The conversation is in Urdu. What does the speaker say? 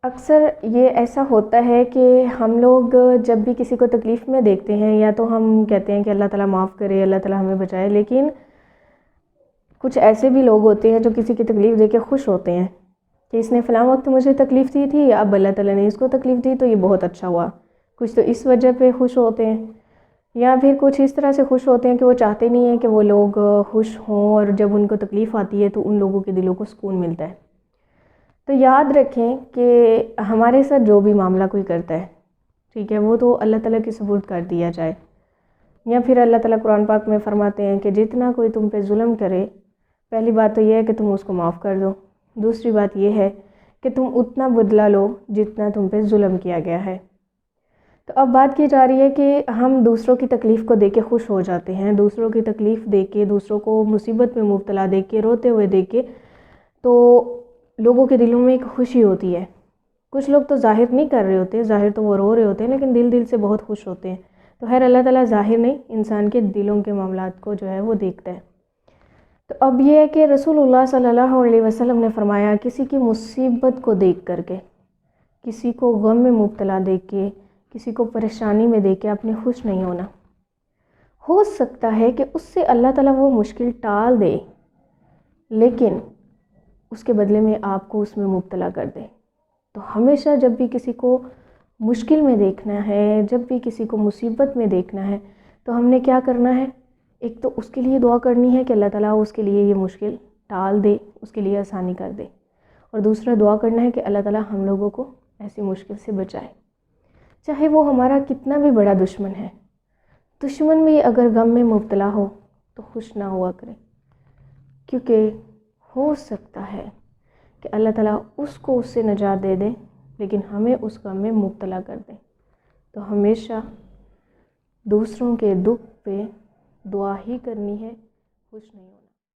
اکثر یہ ایسا ہوتا ہے کہ ہم لوگ جب بھی کسی کو تکلیف میں دیکھتے ہیں یا تو ہم کہتے ہیں کہ اللہ تعالیٰ معاف کرے، اللہ تعالیٰ ہمیں بچائے، لیکن کچھ ایسے بھی لوگ ہوتے ہیں جو کسی کی تکلیف دے کے خوش ہوتے ہیں کہ اس نے فلاں وقت مجھے تکلیف دی تھی، اب اللہ تعالیٰ نے اس کو تکلیف دی تو یہ بہت اچھا ہوا۔ کچھ تو اس وجہ پہ خوش ہوتے ہیں، یا پھر کچھ اس طرح سے خوش ہوتے ہیں کہ وہ چاہتے نہیں ہیں کہ وہ لوگ خوش ہوں، اور جب ان کو تکلیف آتی ہے تو ان لوگوں کے دلوں کو سکون ملتا ہے۔ تو یاد رکھیں کہ ہمارے ساتھ جو بھی معاملہ کوئی کرتا ہے، ٹھیک ہے، وہ تو اللہ تعالیٰ کے سپرد کر دیا جائے، یا پھر اللہ تعالیٰ قرآن پاک میں فرماتے ہیں کہ جتنا کوئی تم پہ ظلم کرے، پہلی بات تو یہ ہے کہ تم اس کو معاف کر دو، دوسری بات یہ ہے کہ تم اتنا بدلہ لو جتنا تم پہ ظلم کیا گیا ہے۔ تو اب بات کی جا رہی ہے کہ ہم دوسروں کی تکلیف کو دیکھ کے خوش ہو جاتے ہیں، دوسروں کی تکلیف دیکھ کے، دوسروں کو مصیبت میں مبتلا دیکھ کے، روتے ہوئے دیکھ کے، تو لوگوں کے دلوں میں ایک خوشی ہوتی ہے۔ کچھ لوگ تو ظاہر نہیں کر رہے ہوتے، ظاہر تو وہ رو رہے ہوتے ہیں، لیکن دل سے بہت خوش ہوتے ہیں۔ تو خیر اللہ تعالیٰ ظاہر نہیں، انسان کے دلوں کے معاملات کو جو ہے وہ دیکھتا ہے۔ تو اب یہ ہے کہ رسول اللہ صلی اللہ علیہ وسلم نے فرمایا، کسی کی مصیبت کو دیکھ کر کے، کسی کو غم میں مبتلا دیکھ کے، کسی کو پریشانی میں دیکھ کے آپ نے خوش نہیں ہونا۔ ہو سکتا ہے کہ اس سے اللہ تعالیٰ وہ مشکل ٹال دے، لیکن اس کے بدلے میں آپ کو اس میں مبتلا کر دے۔ تو ہمیشہ جب بھی کسی کو مشکل میں دیکھنا ہے، جب بھی کسی کو مصیبت میں دیکھنا ہے، تو ہم نے کیا کرنا ہے؟ ایک تو اس کے لیے دعا کرنی ہے کہ اللہ تعالیٰ اس کے لیے یہ مشکل ٹال دے، اس کے لیے آسانی کر دے، اور دوسرا دعا کرنا ہے کہ اللہ تعالیٰ ہم لوگوں کو ایسی مشکل سے بچائے، چاہے وہ ہمارا کتنا بھی بڑا دشمن ہے۔ دشمن بھی اگر غم میں مبتلا ہو تو خوش نہ ہوا کرے، کیونکہ ہو سکتا ہے کہ اللہ تعالیٰ اس کو اس سے نجات دے دے، لیکن ہمیں اس غم میں مبتلا کر دے۔ تو ہمیشہ دوسروں کے دکھ پہ دعا ہی کرنی ہے، خوش نہیں ہونا۔